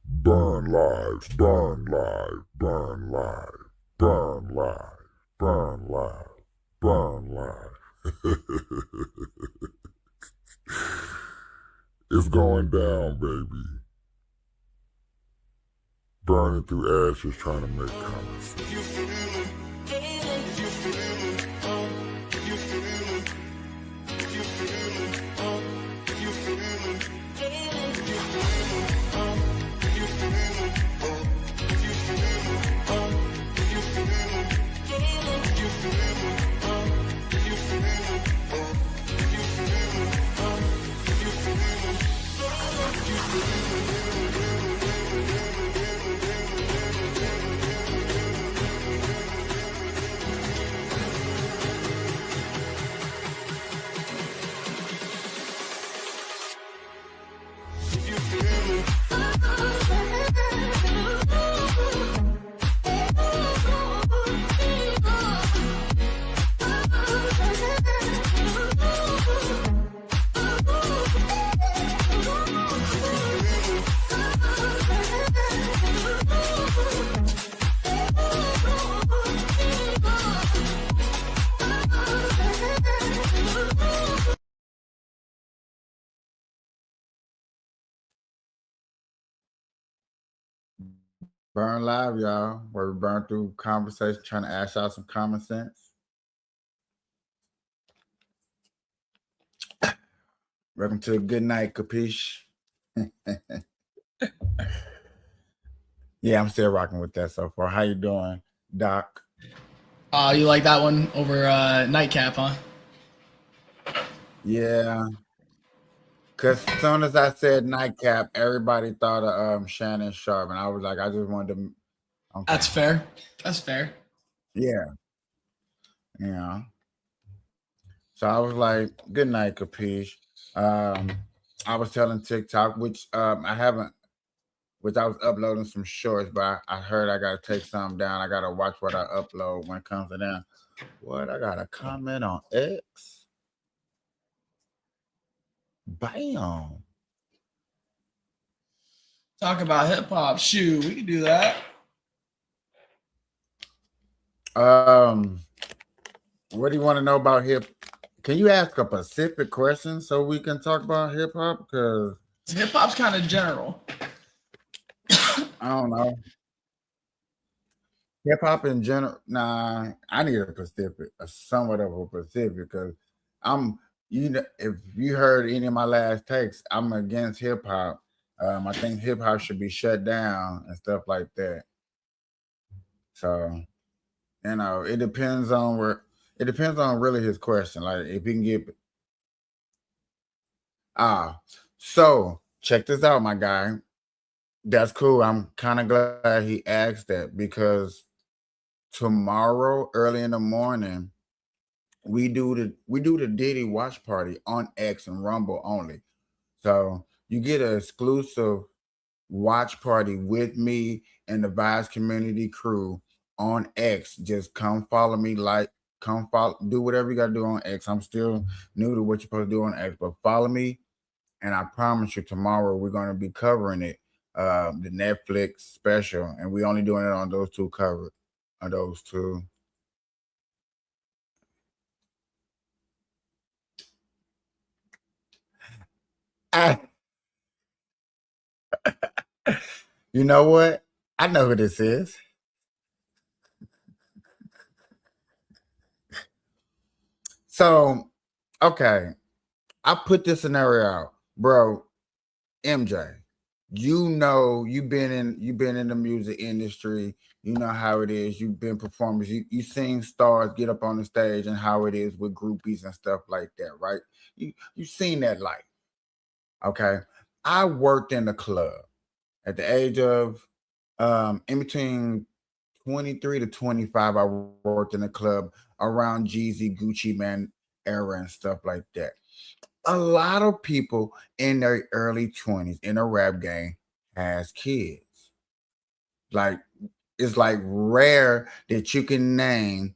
Burn lives, burn live, burn live, burn live, burn live, burn live. It's going down, baby. Burning through ashes trying to make comments. Burn Live, y'all, where we burn through conversation, trying to ask y'all some common sense. Welcome to a good night, Kapeash. Yeah, I'm still rocking with that so far. How you doing, Doc? You like that one over Nightcap, huh? Yeah, because as soon as I said Nightcap, everybody thought of Shannon Sharp, and I was like, I just wanted to. Okay. That's fair. That's fair. Yeah. Yeah. So I was like, good night, Kapeash. I was telling TikTok, which I haven't, which I was uploading some shorts, but I heard I got to take some down. I got to watch what I upload when it comes to them. What? I got a comment on X? Bam. Talk about hip hop. Shoot, we can do that. What do you want to know about hip? Can you ask a specific question so we can talk about hip hop? Because hip hop's kind of general. I don't know. Hip hop in general, nah. I need a specific, a somewhat of a specific, because I'm, you know, if you heard any of my last takes, I'm against hip hop. I think hip hop should be shut down and stuff like that. So, it depends on where. It depends on really his question. Like if he can get. So check this out, my guy. That's cool. I'm kind of glad he asked that because tomorrow, early in the morning, we do the Diddy watch party on X and Rumble only. So you get an exclusive watch party with me and the Vibes community crew on X. Just come follow me, come follow, do whatever you gotta do on X. I'm still new to what you're supposed to do on X, but follow me, and I promise you tomorrow we're gonna be covering it, the Netflix special, and we only doing it on those two on those two. You know what? I know who this is. So, okay, I put this scenario out, bro. MJ, you've been in the music industry. You know how it is. You've been performers. You seen stars get up on the stage and how it is with groupies and stuff like that, right? You seen that life. Okay. I worked in the club at the age of in between 23 to 25. I worked in the club around Jeezy, Gucci Man era and stuff like that. A lot of people in their early 20s in a rap game has kids. Like it's like rare that you can name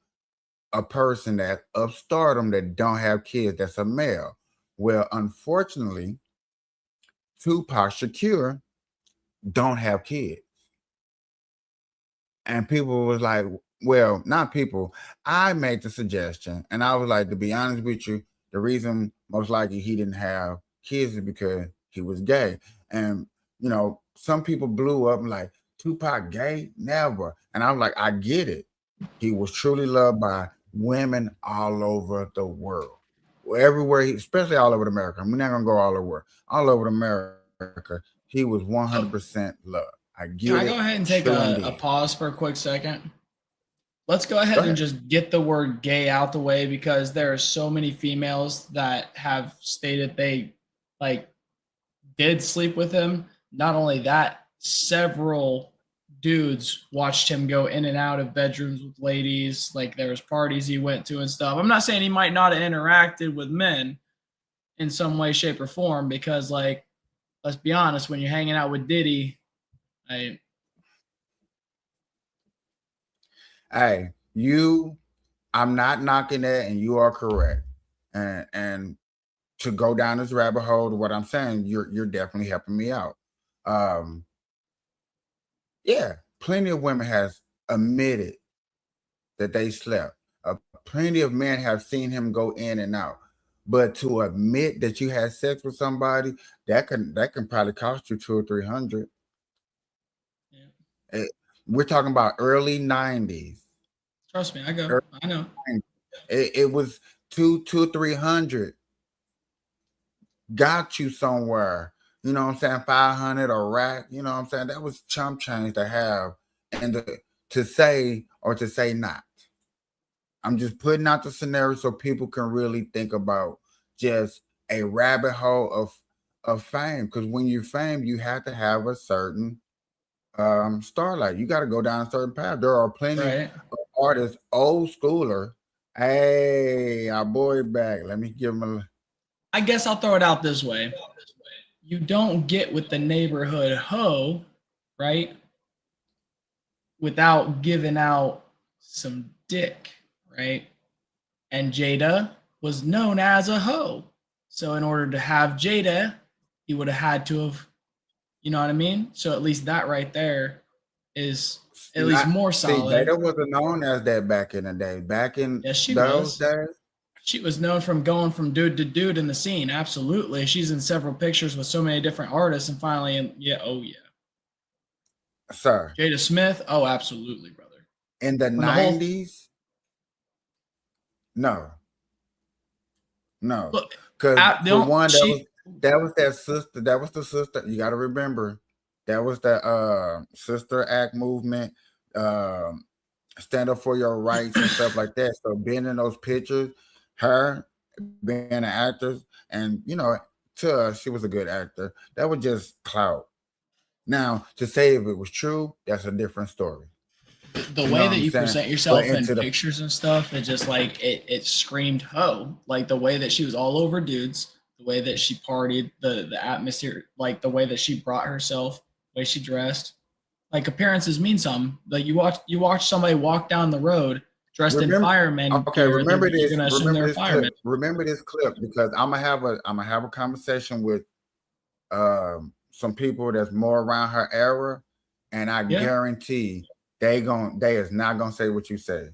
a person that of stardom that don't have kids that's a male. Well, unfortunately, Tupac Shakur don't have kids. And people was like, well, not people. I made the suggestion, and I was like, to be honest with you, the reason most likely he didn't have kids is because he was gay. And some people blew up and like, Tupac gay? Never. And I was like, I get it. He was truly loved by women all over the world. Everywhere especially all over America. We're not gonna go all over America. He was So 100% loved. I can get I it. go ahead and take True a indeed. pause for a quick second? Let's go Go ahead and ahead. just get the word gay out the way, because there are so many females that have stated they like did sleep with him. Not only that, several dudes watched him go in and out of bedrooms with ladies. Like there was parties he went to and stuff. I'm not saying he might not have interacted with men in some way, shape, or form, because like, let's be honest, when you're hanging out with Diddy, I Hey, I'm not knocking that, and you are correct. And to go down this rabbit hole to what I'm saying, you're definitely helping me out. Um, yeah, plenty of women has admitted that they slept. Plenty of men have seen him go in and out. But to admit that you had sex with somebody, that can probably cost you 2 or 300. yeah. Eh, we're talking about early 90s. Trust me, Early I know. 90s. It was 300 got you somewhere. You know what I'm saying? 500 or rack. You know what I'm saying? That was chump change to have, and to say or to say not. I'm just putting out the scenario so people can really think about just a rabbit hole of fame. Because when you're fame, you have to have a certain starlight. You got to go down a certain path. There are plenty Right. of artists, old schooler. Hey, our boy back. Let me give him a. I guess I'll throw it out this way. You don't get with the neighborhood hoe, right? Without giving out some dick, right? And Jada was known as a hoe. So in order to have Jada, he would have had to have, you know what I mean? So at least that right there is at least Not more see, solid. Jada wasn't known as that back in the day. Back in Yes, she those was. days, She was known from going from dude to dude in the scene. Absolutely. She's in several pictures with so many different artists. And finally, yeah, oh yeah. sir, Jada Smith. Oh, absolutely, brother. in the When the whole 90s, no, no. look, Because for one, she that was that sister. That was the sister. You got to remember, that was the sister act movement, um, stand up for your rights and stuff like that. So being in those pictures, her being an actress, and to us, she was a good actor. That was just clout. Now, to say if it was true, that's a different story. the You know way what that I'm you saying? present But yourself in into the pictures and stuff, it just like it screamed hoe. Like the way that she was all over dudes, the way that she partied, the atmosphere, like the way that she brought herself, the way she dressed. Like appearances mean something. Like you watch somebody walk down the road dressed in remember, fireman okay, gear, you're gonna assume they're a fireman. remember this clip because I'm gonna have a conversation with some people that's more around her era, and I Yeah. guarantee they is not gonna say what you say.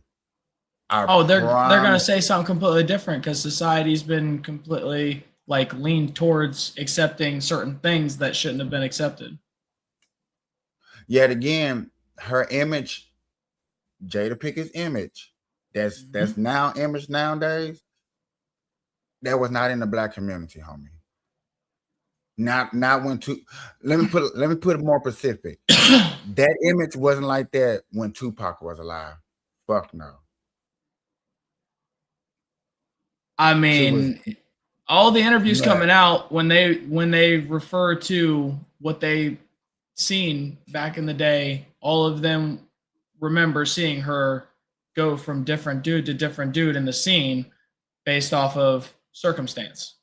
I Oh, they're gonna promise. say something completely different because society's been completely like leaned towards accepting certain things that shouldn't have been accepted. Yet again, her image, Jada Pickett's image, that's Mhm. now image nowadays, that was not in the black community, homie. Not when two. Let me put it more specific. That image wasn't like that when Tupac was alive. Fuck no. I She was mean, all the interviews mad. coming out when they refer to what they seen back in the day, all of them remember seeing her go from different dude to different dude in the scene based off of circumstance.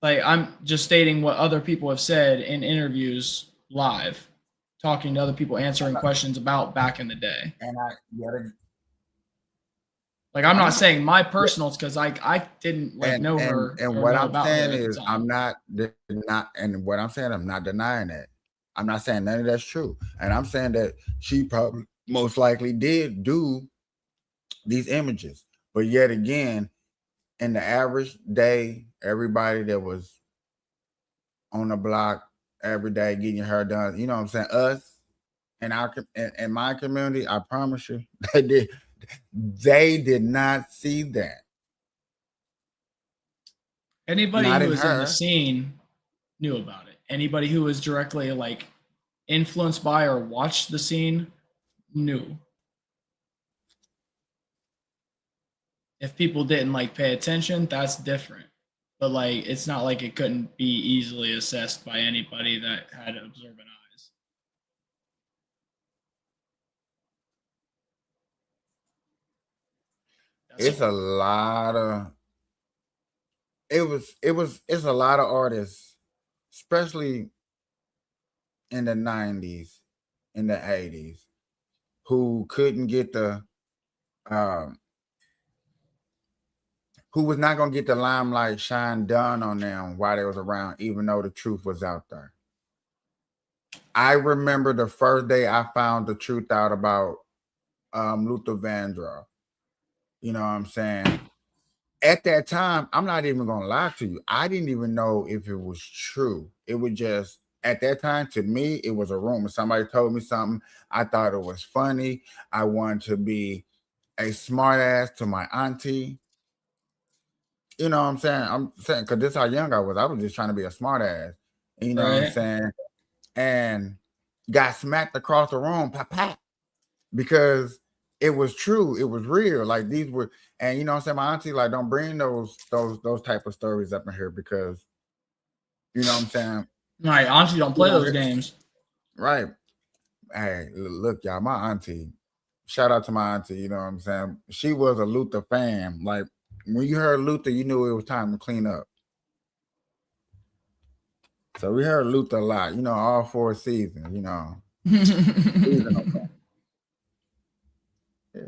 Like I'm just stating what other people have said in interviews live, talking to other people, answering questions about back in the day. And I yet Like, I'm I'm not not. saying my personals because I didn't like know her And or what know I'm about her saying at the is time. and what I'm saying, I'm not denying that. I'm not saying none of that's true. And I'm saying that she probably most likely did do these images. But yet again, in the average day, everybody that was on the block every day getting your hair done, you know what I'm saying? Us and in my community, I promise you, they did not see that. Anybody Not who in was in the her. scene knew about it. Anybody who was directly like influenced by or watched the scene knew. If people didn't like pay attention, that's different. But like, it's not like it couldn't be easily assessed by anybody that had observant eyes. That's It's a lot of it's a lot of artists, especially in the 90s, in the 80s, who couldn't get the um who was not gonna get the limelight shine done on them while they was around, even though the truth was out there. I remember the first day I found the truth out about Luther Vandross. You know what I'm saying? At that time, I'm not even gonna lie to you. I didn't even know if it was true. It was just at that time to me, it was a rumor. Somebody told me something. I thought it was funny. I wanted to be a smart ass to my auntie. You know what I'm saying? I'm saying because this is how young I was. I was just trying to be a smart ass. You know what I'm right. saying? And got smacked across the room, pop, pop, because it was true. It was real. Like these were, and you know what I'm saying? My auntie, like, don't bring those type of stories up in here because you know what I'm saying? Right. Auntie don't You play know, those games. right. Hey, look, y'all, my auntie, shout out to my auntie, you know what I'm saying? She was a Luther fan. Like when you heard Luther, you knew it was time to clean up. So we heard Luther a lot, you know, all 4 seasons, you know. Seasonal. Yeah.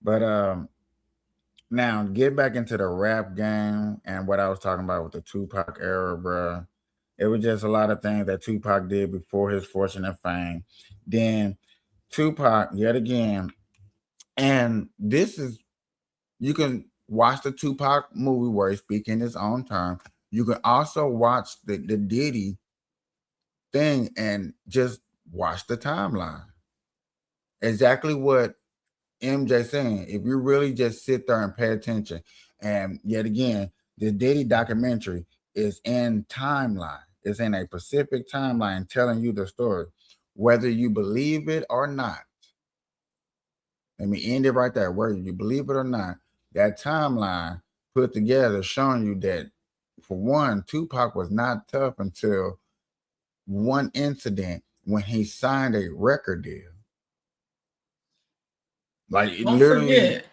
But now get back into the rap game and what I was talking about with the Tupac era, bro. It was just a lot of things that Tupac did before his fortune and fame. Then Tupac, yet again, and this is you can watch the Tupac movie where he's speaking his own term. You can also watch the Diddy thing and just watch the timeline. Exactly what MJ saying. If you really just sit there and pay attention, and yet again, the Diddy documentary is in timeline. It's in a specific timeline telling you the story, whether you believe it or not. Let me end it right there. Whether you believe it or not, that timeline put together showing you that, for one, Tupac was not tough until one incident when he signed a record deal. Like it Don't literally, forget,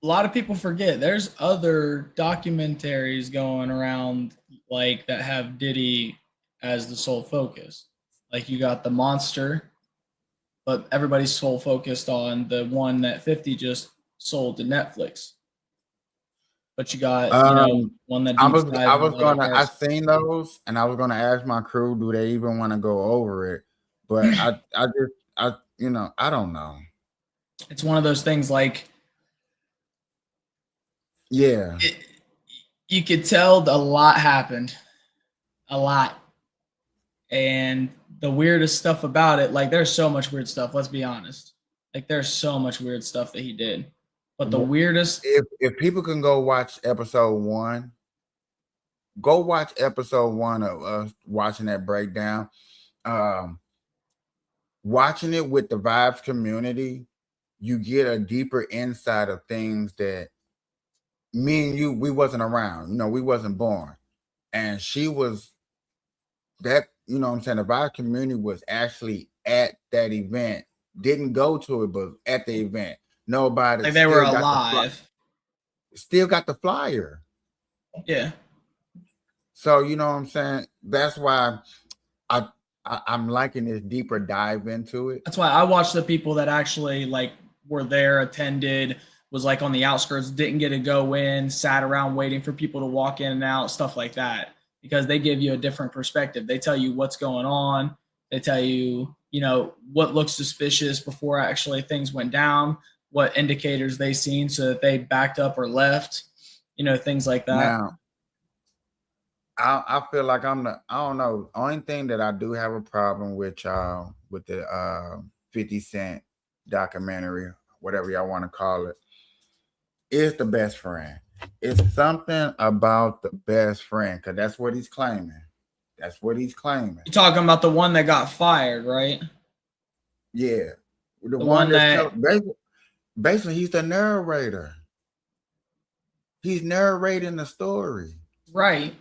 a lot of people forget there's other documentaries going around like that have Diddy as the sole focus. Like you got the monster, but everybody's sole focused on the one that 50 just sold to Netflix. But you got, um, one that I deep was I dives was into other gonna I parts. seen those and I was gonna ask my crew, do they even want to go over it? But I don't know. It's one of those things like Yeah. it, you could tell a lot happened, a lot. And the weirdest stuff about it, like there's so much weird stuff, let's be honest. Like there's so much weird stuff that he did. But the weirdest, If people can go watch episode 1, go watch episode 1 of us watching that breakdown. Um, Watching it with the Vibes community, you get a deeper insight of things that me and you, we wasn't around. You know, we wasn't born. And she was that, you know what I'm saying? The Vibes community was actually at that event. Didn't go to it, but at the event. Nobody like they were still got the flyer. alive. Still got the flyer. Yeah. So you know what I'm saying? That's why I'm liking this deeper dive into it. That's why I watch the people that actually like were there, attended, was like on the outskirts, didn't get to go in, sat around waiting for people to walk in and out, stuff like that, because they give you a different perspective. They tell you what's going on. They tell you, you know, what looks suspicious before actually things went down, what indicators they seen so that they backed up or left, you know, things like that. Now, I feel like I don't know. Only thing that I do have a problem with y'all with the 50 Cent documentary, whatever y'all want to call it, is the best friend. It's something about the best friend, because that's what he's claiming. That's what he's claiming. You're talking about the one that got fired, right? Yeah. The one one that's that basically he's the narrator. He's narrating the story. right.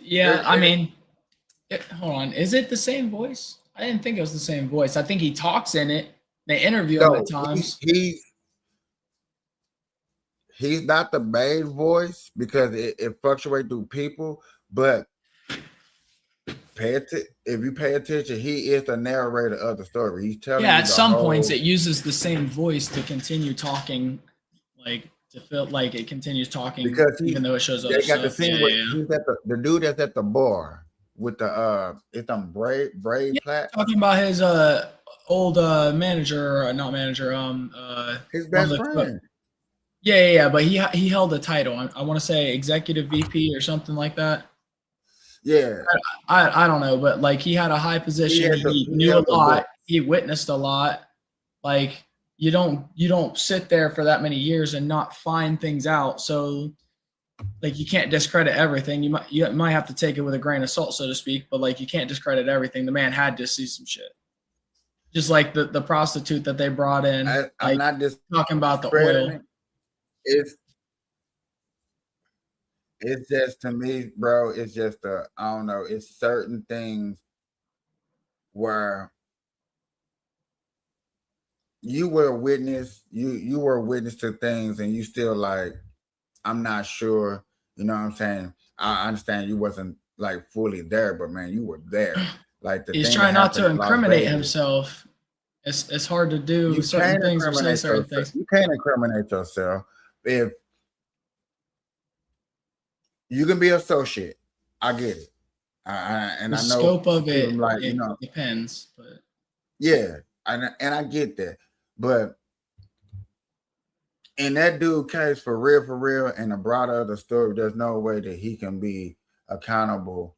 Yeah, I mean, hold on. Is it the same voice? I didn't think it was the same voice. I think he talks in it. They interview him No, at times. he's not the main voice because it fluctuates through people, but if you pay attention, he is the narrator of the story. He's telling you Yeah, at the some whole, points it uses the same voice to continue talking, like to feel like it continues talking, because even though it shows other they got the stuff. scene Yeah, where yeah, yeah. he's at the dude that's at the bar with the it's them braid Yeah, plats. talking about his old manager, not manager, His one of best the friend. yeah, yeah, yeah, but he held a title. I want to say executive VP or something like that. Yeah. I don't know, but like he had a high position. He He knew a held the lot. book. He witnessed a lot. Like you don't sit there for that many years and not find things out. So like you can't discredit everything. You might have to take it with a grain of salt, so to speak. But like you can't discredit everything. The man had to see some shit. Just like the prostitute that they brought in, I'm like not just talking about the spreading oil. it. It's just, to me, bro, it's just I don't know, it's certain things where you were a witness, you were a witness to things and you still like, I'm not sure, you know what I'm saying? I understand you wasn't like fully there, but man, you were there. Like the He's thing that trying not happened to in Las incriminate Vegas. himself. It's hard to do You certain can't things or say incriminate certain yourself. things. You can't incriminate yourself. If you can be associate, I get it. And The I know scope of people it, like, it depends, but yeah, and I get that. But in that dude case, for real, and the broader of the story, there's no way that he can be accountable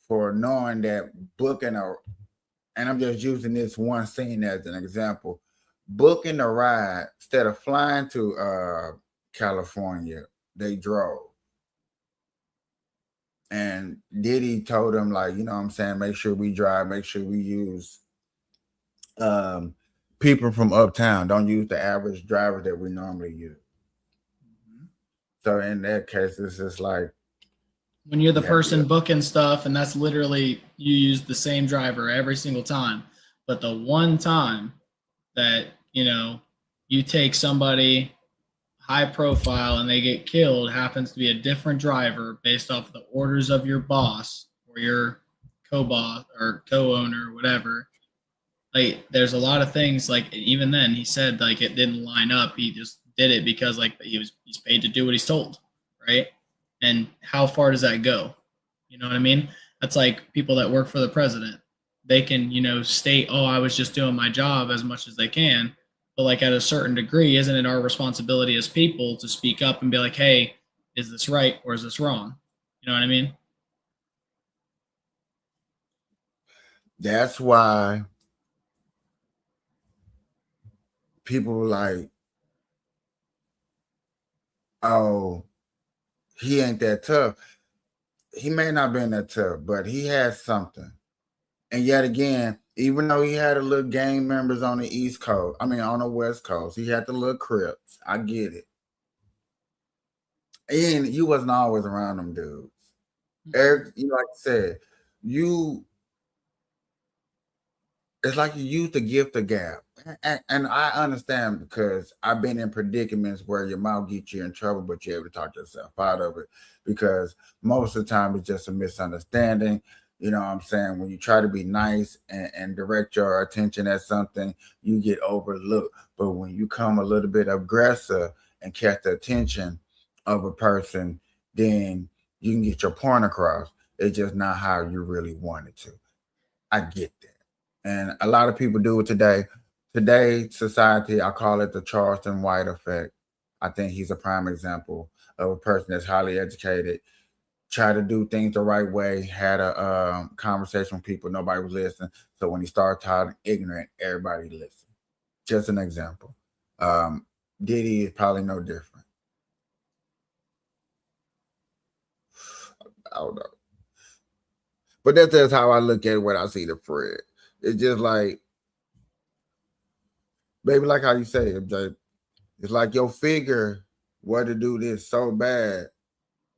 for knowing that booking and I'm just using this one scene as an example, booking a ride instead of flying to California, they drove. And Diddy told him, like, you know what I'm saying, make sure we drive, make sure we use people from uptown. Don't use the average driver that we normally use. So in that case, it's just like when you're the yeah, person booking stuff and that's literally you use the same driver every single time, but the one time that you take somebody high profile and they get killed happens to be a different driver based off the orders of your boss or your co-boss or co-owner or whatever. Like there's a lot of things, like even then he said like it didn't line up. He just did it because like he's paid to do what he's told, right? And how far does that go? You know what I mean? That's like people that work for the president. They can, state, oh, I was just doing my job as much as they can. But like at a certain degree, isn't it our responsibility as people to speak up and be like, hey, is this right or is this wrong? You know what I mean? that's why people like, oh, he ain't that tough. He may not been that tough, but he has something. And yet again, even though he had a little gang members on the East Coast, I mean on the West Coast, he had the little Crips. I get it. And you wasn't always around them dudes. Eric, like I said, it's like you use the gift of gab. And I understand because I've been in predicaments where your mouth gets you in trouble, but you're able to talk yourself out of it because most of the time it's just a misunderstanding. You know what I'm saying? When you try to be nice and direct your attention at something, you get overlooked. But when you come a little bit aggressive and catch the attention of a person, then you can get your point across. It's just not how you really want it to. I get that. And a lot of people do it today. Today, society, I call it the Charleston White effect. I think he's a prime example of a person that's highly educated, try to do things the right way, had a conversation with people, nobody was listening. So when he started talking ignorant, everybody listened. Just an example. Diddy is probably no different. I don't know. But that's just how I look at it when I see the Fred. It's just like, baby, like how you say it, it's like your figure what to do this so bad,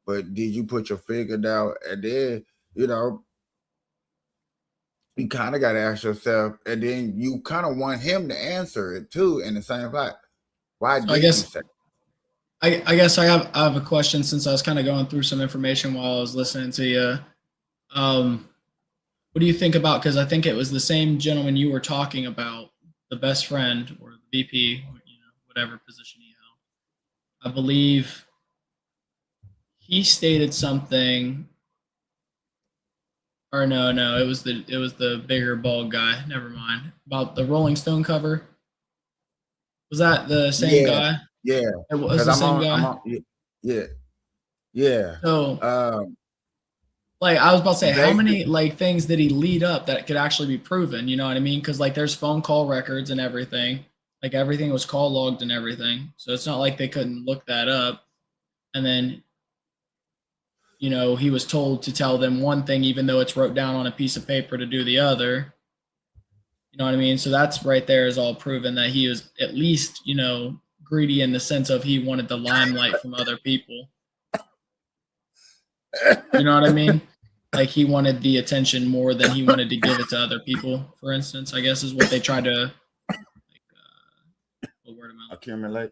but did you put your figure down? And then, you know, you kind of got to ask yourself, and then you kind of want him to answer it too in the same light. Why So did you say? I guess I have a question since I was kind of going through some information while I was listening to you. What do you think about? Because I think it was the same gentleman you were talking about, the best friend or the VP, you know, whatever position he held. I believe he stated something. Or no, it was the bigger bald guy. Never mind. About the Rolling Stone cover. Was that the same guy? Yeah. It was the same guy. Yeah. So, like I was about to say, how many like things did he lead up that could actually be proven? You know what I mean? Because like there's phone call records and everything. Like everything was call logged and everything. So it's not like they couldn't look that up. And then, you know, he was told to tell them one thing, even though it's wrote down on a piece of paper to do the other. You know what I mean? So that's right there is all proven that he was at least, you know, greedy in the sense of he wanted the limelight from other people. You know what I mean? Like he wanted the attention more than he wanted to give it to other people, for instance, I guess is what they tried to like, what word am I? Accumulate.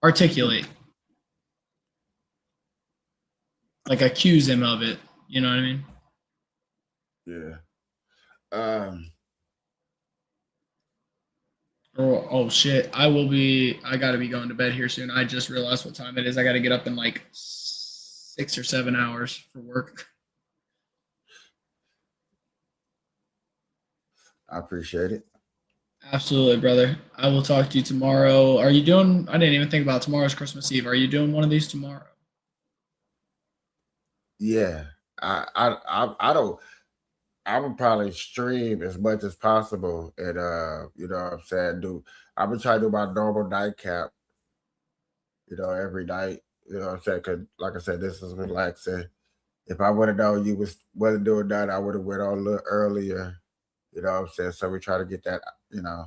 Articulate. Like accuse him of it. You know what I mean? Yeah. Oh shit. I gotta be going to bed here soon. I just realized what time it is. I gotta get up in like 6 or 7 hours for work. I appreciate it. Absolutely, brother. I will talk to you tomorrow. Are you doing? I didn't even think about tomorrow's Christmas Eve. Are you doing one of these tomorrow? Yeah. I don't. I would probably stream as much as possible, and you know what I'm saying. I would try to do my normal nightcap, you know, every night. You know what I'm saying? Cause like I said, this is relaxing. If I would have known you wasn't doing that, I would have went on a little earlier. You know what I'm saying? So we try to get that, you know.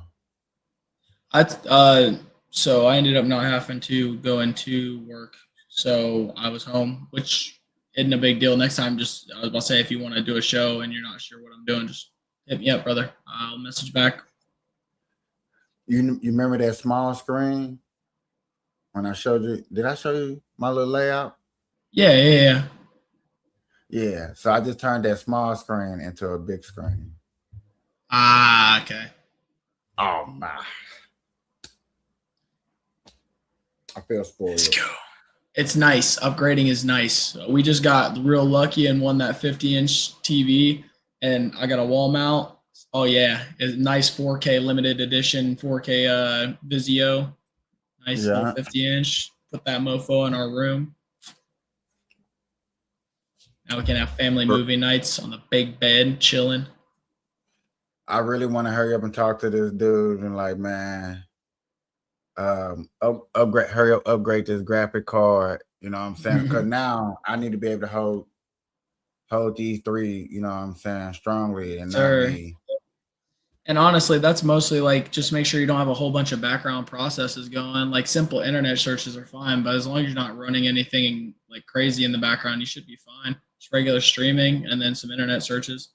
So I ended up not having to go into work, so I was home, which isn't a big deal. Next time, just I was about to say, if you want to do a show and you're not sure what I'm doing, just hit me up, brother. I'll message back. You remember that small screen when I showed you? Did I show you my little layout? Yeah. Yeah. So I just turned that small screen into a big screen. Ah, okay. Oh my! I feel spoiled. Let's go. It's nice. Upgrading is nice. We just got real lucky and won that 50-inch TV, and I got a wall mount. Oh yeah, it's nice 4K limited edition 4K Vizio. Nice little 50-inch. Put that mofo in our room. Now we can have family movie nights on the big bed, chilling. I really want to hurry up and talk to this dude and like, man, upgrade this graphic card. You know what I'm saying? Because now I need to be able to hold these three. You know what I'm saying? Strongly and not me. And honestly, that's mostly like just make sure you don't have a whole bunch of background processes going. Like simple internet searches are fine, but as long as you're not running anything like crazy in the background, you should be fine. Just regular streaming and then some internet searches.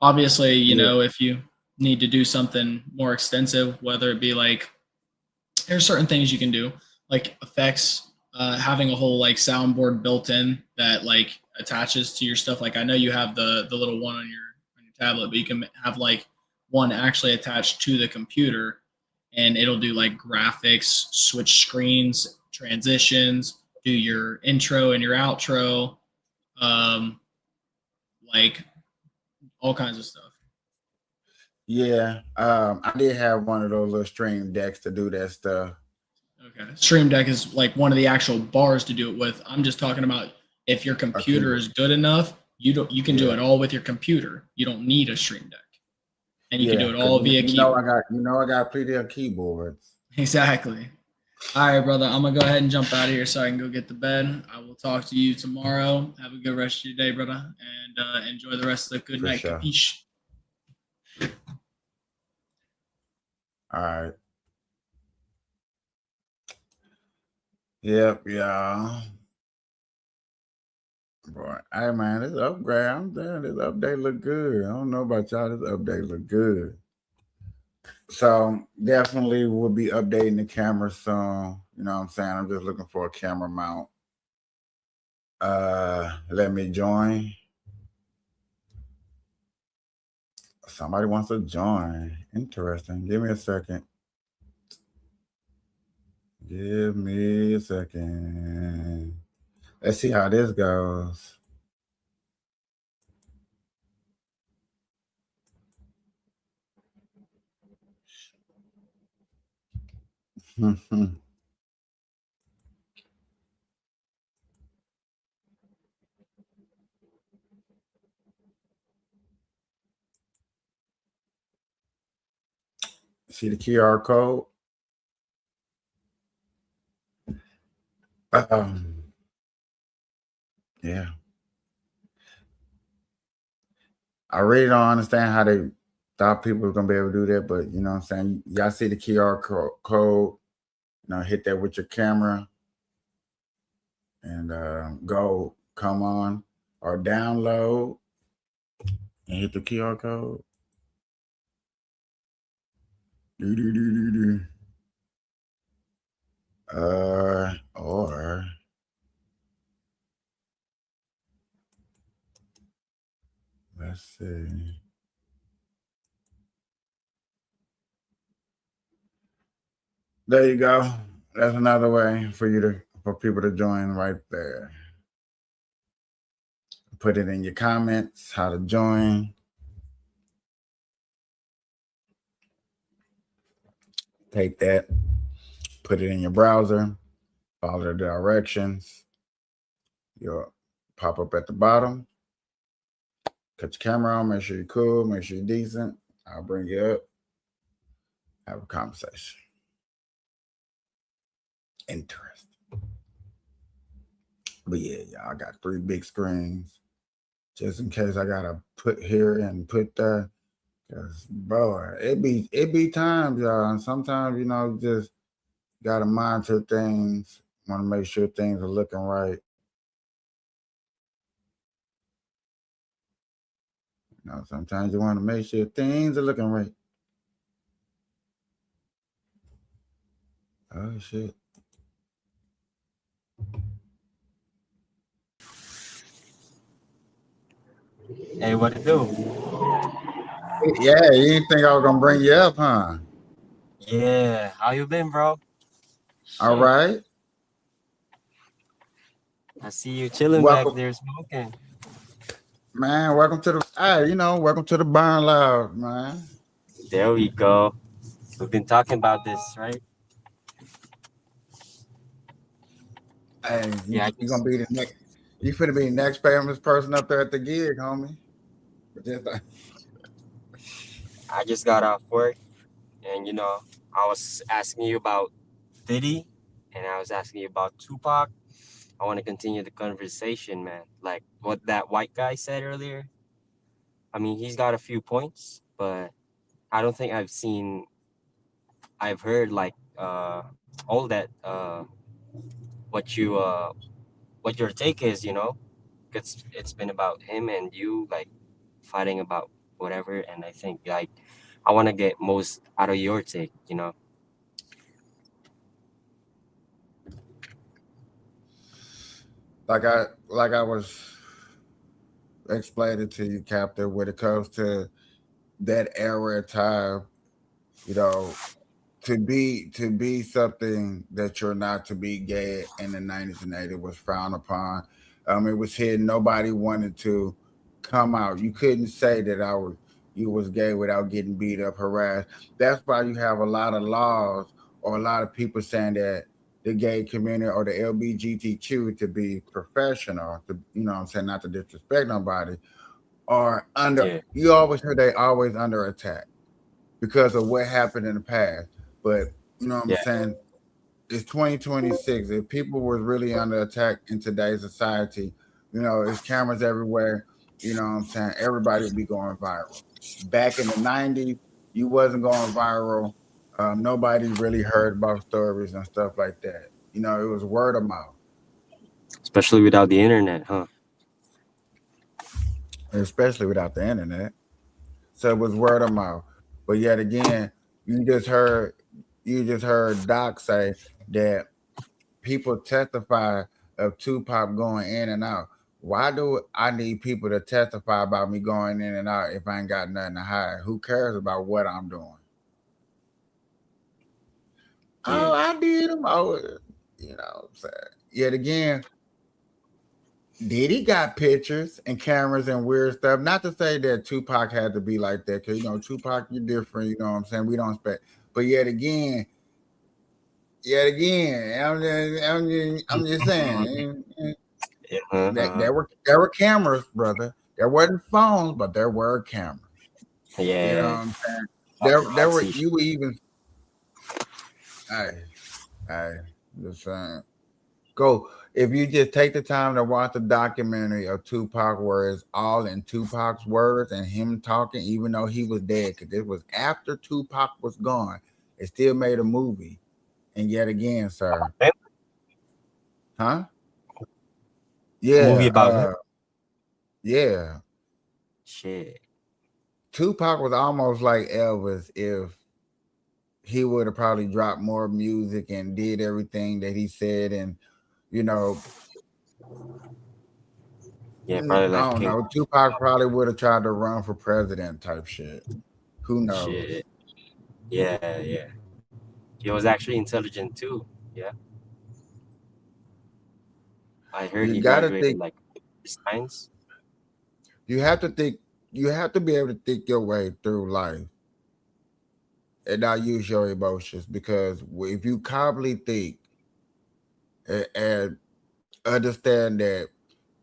Obviously, you know, if you need to do something more extensive, whether it be like there's certain things you can do, like effects, having a whole like soundboard built in that like attaches to your stuff. Like I know you have the little one on your tablet, but you can have like one actually attached to the computer, and it'll do like graphics, switch screens, transitions, do your intro and your outro, um, like all kinds of stuff. Yeah, I did have one of those little stream decks to do that stuff. Okay. Stream Deck is like one of the actual bars to do it with. I'm just talking about if your computer is good enough, you can do it all with your computer. You don't need a Stream Deck. And you can do it all via keyboard. I got plenty of keyboards. Exactly. All right, brother. I'm gonna go ahead and jump out of here so I can go get to bed. I will talk to you tomorrow. Have a good rest of your day, brother, and enjoy the rest of the good night. Sure. Kapeash. All right. Yep, yeah. Boy, hey man, this upgrade, I'm saying this update look good. I don't know about y'all, this update look good. So definitely we'll be updating the camera soon. You know what I'm saying? I'm just looking for a camera mount. Let me join. Somebody wants to join. Interesting. Give me a second. Give me a second. Let's see how this goes. See the QR code? Yeah. I really don't understand how they thought people were gonna be able to do that, but you know what I'm saying? Y'all see the QR code, you know, hit that with your camera and go come on or download and hit the QR code. Or let's see. There you go. That's another way for people to join right there. Put it in your comments how to join. Take that, put it in your browser, follow the directions. You'll pop up at the bottom. Cut your camera on, make sure you're cool, make sure you're decent. I'll bring you up. Have a conversation. Interesting. But yeah, y'all, I got 3 big screens. Just in case I gotta put here and put there. Cause bro, it be times, y'all. And sometimes, you know, just gotta monitor things, wanna make sure things are looking right. You know, sometimes you want to make sure things are looking right. Oh shit. Hey, what it do? Yeah, you didn't think I was gonna bring you up, huh? Yeah, how you been, bro? All right. I see you chilling Welcome, back there smoking. man. Welcome to the welcome to the Burn Loud, man. There we go. We've been talking about this, right? Hey, Yeah, you gonna be the next. You finna be the next famous person up there at the gig, homie. But just, I just got off work, and I was asking you about Diddy, and I was asking you about Tupac. I want to continue the conversation, man. Like what that white guy said earlier. I mean, he's got a few points, but I don't think I've heard like all that what you what your take is, it's been about him and you like fighting about whatever, and I think like I want to get most out of your take. like I was explain it to you, Captain, when it comes to that era of time, you know, to be something that you're not, to be gay in the 90s and 80s was frowned upon. It was hidden. Nobody wanted to come out. You couldn't say that you was gay without getting beat up, harassed. That's why you have a lot of laws or a lot of people saying that the gay community or the LBGTQ, to be professional, to, what I'm saying, not to disrespect nobody, are under. Yeah. You always heard they always under attack because of what happened in the past. But you know what I'm Yeah. saying? It's 2026. If people was really under attack in today's society, there's cameras everywhere. You know what I'm saying? Everybody would be going viral. Back in the 90s, you wasn't going viral. Nobody really heard about stories and stuff like that. It was word of mouth, Especially without the internet, huh? especially without the internet. So it was word of mouth. But yet again, you just heard Doc say that people testify of Tupac going in and out. Why do I need people to testify about me going in and out if I ain't got nothing to hide? Who cares about what I'm doing? Oh, Yeah. I did them. Oh, what I'm saying. Yet again, Diddy got pictures and cameras and weird stuff. Not to say that Tupac had to be like that, because Tupac, you're different. You know what I'm saying? We don't expect. But yet again, I'm just saying. Yeah. Uh-huh. There were cameras, brother. There wasn't phones, but there were cameras. You know what Yeah. I'm saying? There were, Paparazzi. you were even. I I just saying. Go, if you just take the time to watch the documentary of Tupac, where it's all in Tupac's words and him talking, even though he was dead, because it was after Tupac was gone. It still made a movie. And yet again, sir, Him? huh? A movie Yeah, about him? yeah. Shit. Tupac was almost like Elvis if he would have probably dropped more music and did everything that he said. And you know Yeah, probably I like don't King. know, Tupac probably would have tried to run for president type shit. Who knows? Shit. Yeah, yeah. He was actually intelligent too. Yeah. I heard You he gotta graduated think. like science. You have to think. You have to be able to think your way through life and not use your emotions, because if you calmly think and understand that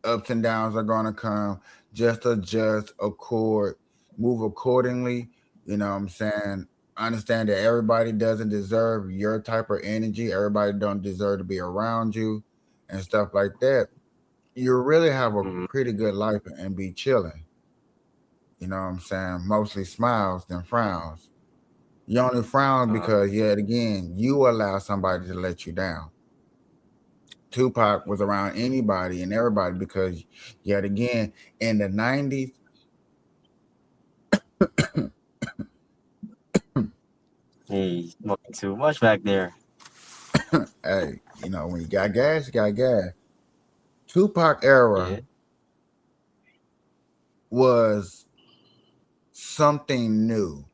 ups and downs are going to come, just adjust, accord, move accordingly. You know what I'm saying? Understand that everybody doesn't deserve your type of energy. Everybody don't deserve to be around you and stuff like that. You really have a Mm-hmm. pretty good life and be chilling. You know what I'm saying? Mostly smiles than frowns. You only frown Uh, because, yet again, you allow somebody to let you down. Tupac was around anybody and everybody because, yet again, in the 90s, he's smoking too much back there. hey, when you got gas, you got gas. Tupac era Yeah. was something new.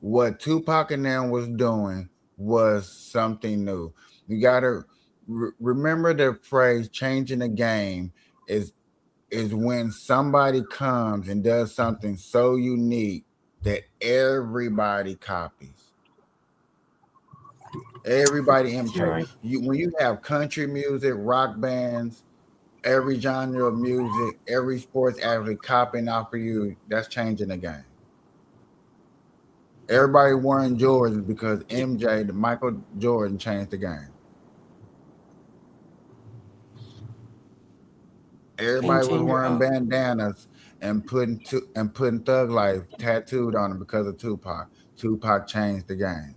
What Tupac and them was doing was something new. You got to remember the phrase changing the game is when somebody comes and does something so unique that everybody copies. Everybody You're imitate. right. When you have country music, rock bands, every genre of music, every sports athlete copying off of you, that's changing the game. Everybody wearing Jordans because MJ, the Michael Jordan, changed the game. Game Everybody was changer, wearing huh? bandanas and putting Thug Life tattooed on them because of Tupac. Tupac changed the game.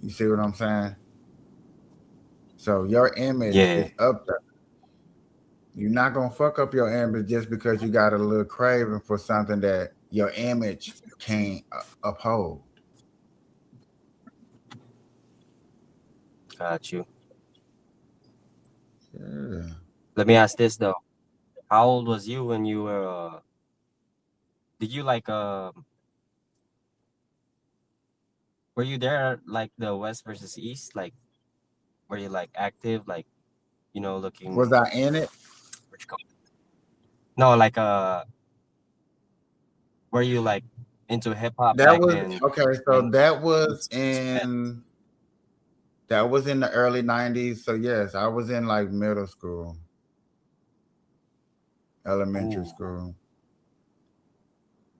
You see what I'm saying? So your image Yeah. is up there. You're not gonna fuck up your image just because you got a little craving for something that your image can't uphold. Got you. Let me ask this though. How old was you when you were? Did you like? Were you there like the West versus East? Like, were you like active? Like, Was looking. I in it? What you call it? No, like were you like into hip hop That back was then? okay. When So that was in the early '90s. So yes, I was in like middle school, elementary Ooh, school, and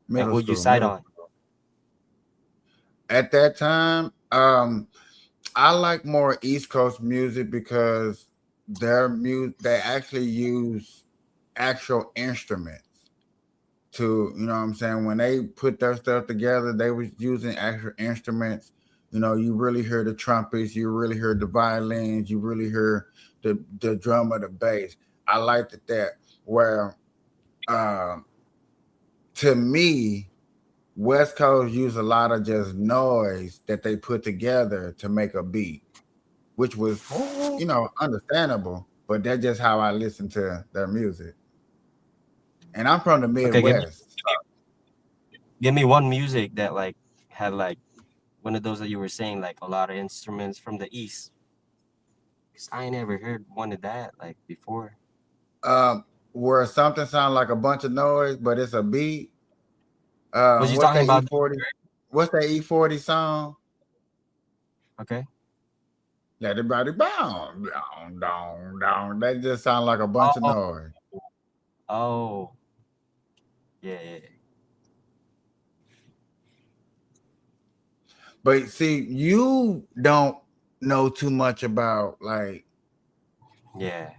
middle who'd you school, side middle. on? At that time, I like more East Coast music because they actually use actual instruments to, you know what I'm saying? When they put their stuff together, they was using actual instruments. You know, you really hear the trumpets, you really hear the violins, you really hear the drum or the bass. I liked it that where um to me, West Coast use a lot of just noise that they put together to make a beat, which was, Oh, understandable. But that's just how I listen to their music. And I'm from the okay. Midwest. Give me one music that like had like one of those that you were saying like a lot of instruments from the East. 'Cause I ain't never heard one of that like before. Where something sounds like a bunch of noise, but it's a beat. Was you What's talking that about? E40? What's that E40 song? Okay. Let it body bound, down, down, down. That just sounds like a bunch of Oh, noise. oh, yeah. But see, you don't know too much about like Yeah.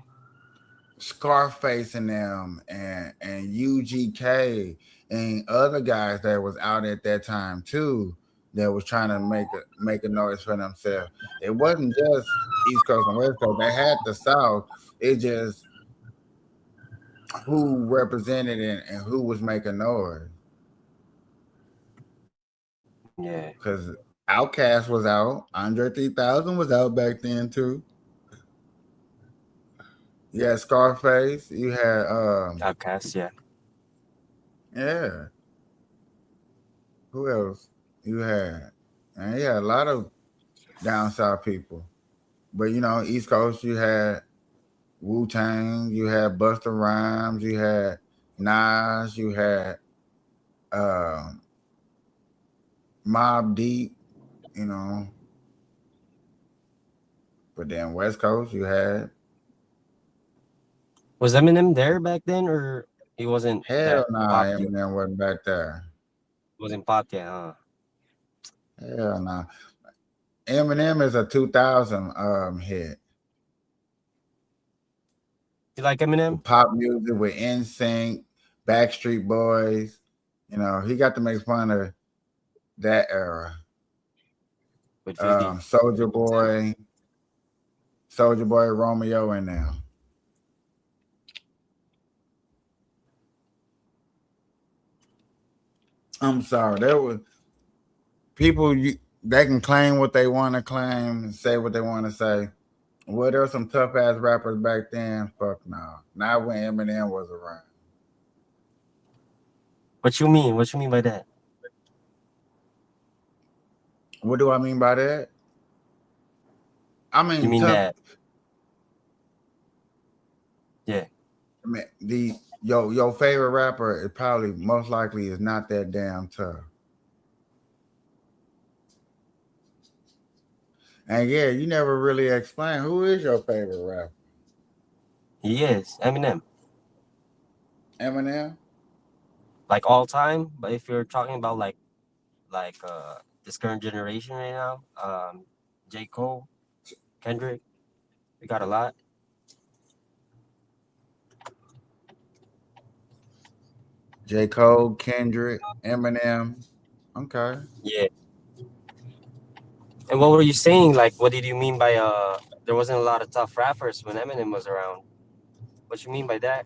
Scarface and them and UGK and other guys that was out at that time too that was trying to make a noise for themselves. It wasn't just East Coast and West Coast. They had the South. It just who represented it and who was making noise. Yeah. Because Outkast was out. Andre 3000 was out back then too. You had Scarface. You had Outcast. Yeah. yeah. Who else? You had and yeah, a lot of down south people. But East Coast, you had Wu Tang, you had Busta Rhymes, you had Nas, you had um Mob Deep, you know. But then West Coast, you had Was Eminem there back then, or he wasn't hell that nah, popped yet? Eminem wasn't back there. Wasn't popped yet, huh? Hell nah. Eminem is a 2000 hit You like Eminem with pop music with NSYNC, Backstreet Boys. He got to make fun of that era. with 50? Soldier Boy, Romeo, and them. I'm sorry, there was people they can claim what they want to claim and say what they want to say. Well, there were some tough ass rappers back then. Fuck no. Not when Eminem was around. What you mean? What you mean by that? What do I mean by that? I You mean mean tough. that? Yeah. I mean, your favorite rapper is probably most likely is not that damn tough. And yeah, you never really explain who is your favorite rapper. He is Eminem, Eminem. like all time. But if you're talking about like this current generation right now, J. Cole, Kendrick, we got a lot. J. Cole, Kendrick, Eminem. Okay. Yeah. And what were you saying? Like, what did you mean by there wasn't a lot of tough rappers when Eminem was around? What you mean by that?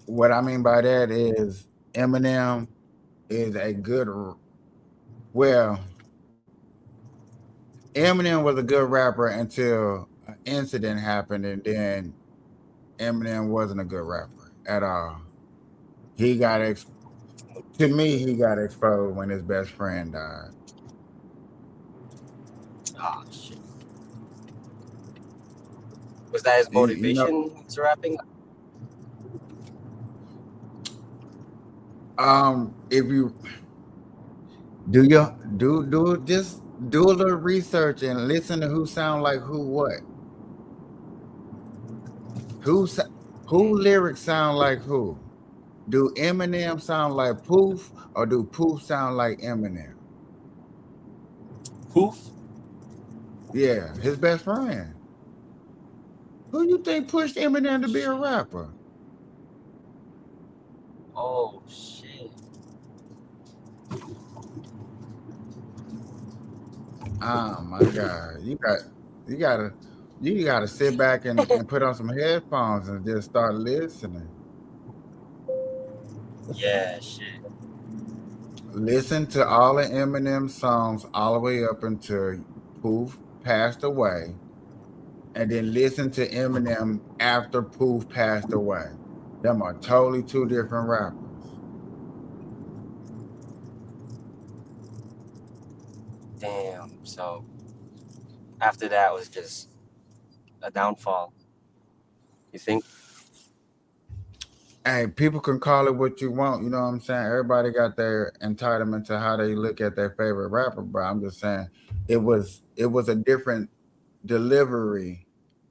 What I mean by that is Eminem is a good. Well, Eminem was a good rapper until an incident happened, and then Eminem wasn't a good rapper at all. He got to me, he got exposed when his best friend died. Oh shit. Was that his You know, motivation to rapping? if you do your do just do a little research and listen to who sound like who what who sa- who lyrics sound like who. Do Eminem sound like Poof or do Poof sound like Eminem? Poof. Yeah, his best friend. Who you think pushed Eminem to be a Shit. rapper? Oh shit. Oh my God. You gotta you gotta sit back and put on some headphones and just start listening. Yeah, shit. Listen to all of Eminem's songs all the way up until Poof passed away. And then listen to Eminem after Poof passed away. Them are totally two different rappers. Damn. So after that was just a downfall. You think? Hey, people can call it what you want. You know what I'm saying? Everybody got their entitlement to how they look at their favorite rapper, but I'm just saying it was a different delivery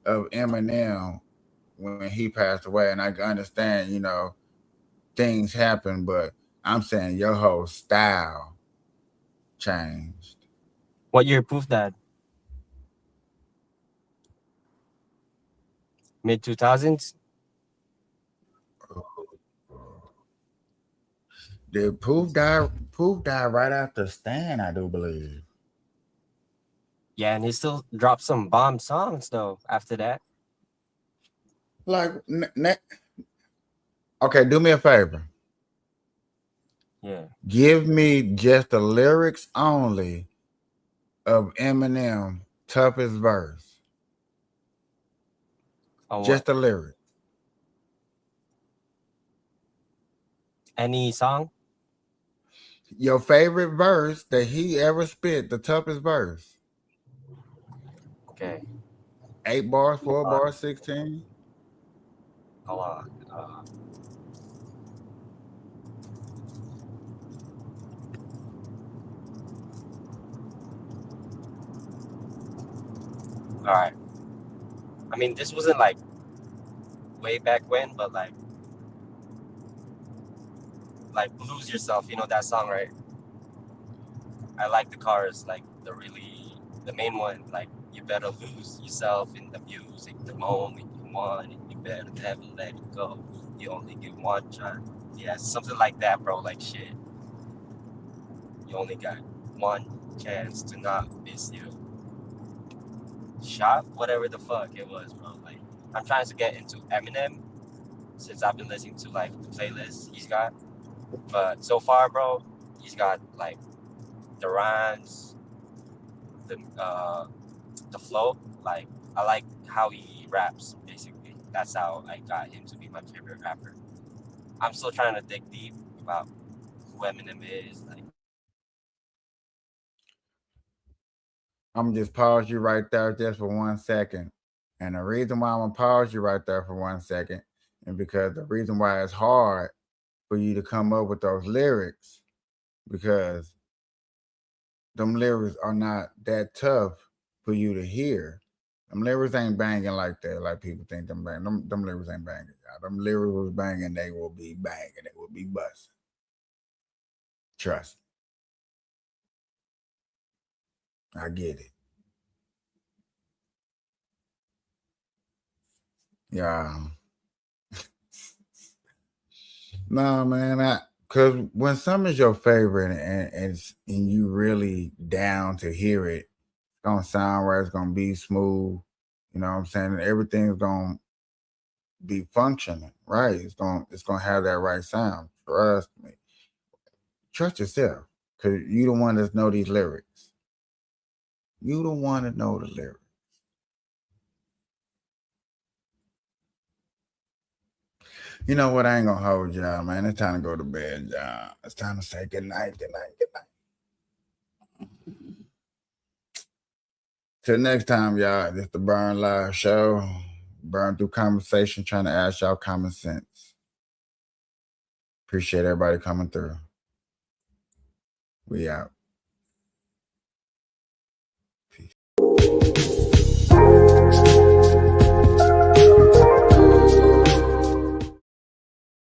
of Eminem when he passed away. And I understand, things happen, but I'm saying your whole style changed. What year Poof died? Mid 2000s? Did Poof die? Poof died right after Stan, I do believe. Yeah, and he still dropped some bomb songs though after that. Like, okay, do me a favor. Yeah. Give me just the lyrics only of Eminem toughest verse. On what? Just the lyrics. Any song? Your favorite verse that he ever spit, the toughest verse. Okay. 8 bars, four Uh, bars, 16. hold on. All right. I mean, this wasn't like way back when, but like lose yourself. You know that song, right? I like the chorus, like the main one. Like you better lose yourself in the music the moment you want it. You better never let it go. You only get one shot. Yeah, something like that, bro. Like shit. You only got one chance to not miss your shot, whatever the fuck it was, bro. Like I'm trying to get into Eminem since I've been listening to like the playlists he's got. But so far, bro, he's got like the rhymes, the flow. Like I like how he raps. Basically, that's how I got him to be my favorite rapper. I'm still trying to dig deep about who Eminem is. Like, I'm just pause you right there just for 1 second. And the reason why I'm gonna pause you right there for 1 second, and because the reason why it's hard for you to come up with those lyrics, because them lyrics are not that tough for you to hear. Them lyrics ain't banging like that, like people think them bang. Them lyrics ain't banging. Y'all. Them lyrics was banging, they will be banging, they will be busting. Trust me. I get it. Yeah. No, man, cause when something's your favorite and you really down to hear it, it's gonna sound right, it's gonna be smooth. You know what I'm saying? Everything's gonna be functioning, right? It's gonna have that right sound. Trust me. Trust yourself. Cause you the one that know these lyrics. You the one that know the lyrics. You know what? I ain't gonna hold y'all, man. It's time to go to bed, y'all. It's time to say good night, good night, good night. Till next time, y'all. This the Burn Live Show. Burn through conversation, trying to ask y'all common sense. Appreciate everybody coming through. We out.